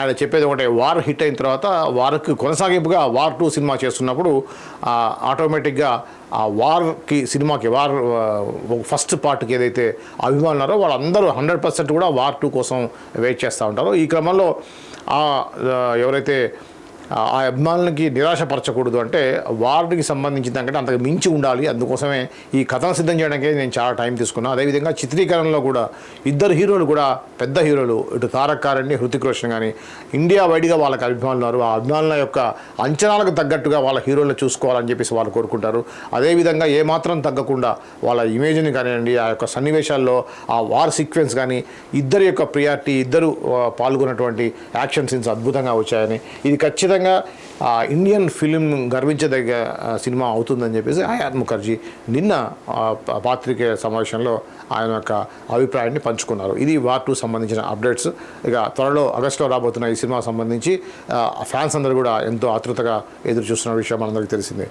ఆయన చెప్పేది ఒకటే, వార్ హిట్ అయిన తర్వాత వార్కి కొనసాగింపుగా వార్ 2 సినిమా చేస్తున్నప్పుడు ఆటోమేటిక్గా ఆ సినిమాకి ఫస్ట్ పార్ట్కి ఏదైతే అభిమానులారో వాళ్ళందరూ 100% కూడా వార్ 2 కోసం వెయిట్ చేస్తూ ఉంటారు. ఈ క్రమంలో ఎవరైతే ఆ అభిమానులకి నిరాశపరచకూడదు అంటే వార్కి సంబంధించిన దానికంటే అంతకు మించి ఉండాలి, అందుకోసమే ఈ కథను సిద్ధం చేయడానికి నేను చాలా టైం తీసుకున్నాను. అదేవిధంగా చిత్రీకరణలో కూడా ఇద్దరు హీరోలు కూడా పెద్ద హీరోలు, ఇటు తారక్ కారండి, హృతిక్ రోషన్ కానీ ఇండియా వైడ్గా వాళ్ళకి అభిమానులు, ఆ అభిమానుల యొక్క అంచనాలకు తగ్గట్టుగా వాళ్ళ హీరోలను చూసుకోవాలని చెప్పేసి వాళ్ళు కోరుకుంటారు. అదేవిధంగా ఏమాత్రం తగ్గకుండా వాళ్ళ ఇమేజ్ని కానివ్వండి, ఆ యొక్క సన్నివేశాల్లో ఆ వార్ సీక్వెన్స్ కానీ, ఇద్దరి యొక్క ప్రియారిటీ, ఇద్దరు పాల్గొన్నటువంటి యాక్షన్ సీన్స్ అద్భుతంగా వచ్చాయని, ఇది ఖచ్చితంగా ఇండియన్ ఫిలిం గర్వించదగ్గ సినిమా అవుతుందని చెప్పేసి ఆయాత్ ముఖర్జీ నిన్న పాత్రికేయ సమావేశంలో ఆయన యొక్క అభిప్రాయాన్ని పంచుకున్నారు. ఇది వార్ 2 సంబంధించిన అప్డేట్స్. ఇక త్వరలో ఆగస్టులో రాబోతున్న ఈ సినిమా సంబంధించి ఫ్యాన్స్ అందరూ కూడా ఎంతో ఆతృతగా ఎదురు చూస్తున్న విషయం మనందరికీ తెలిసిందే.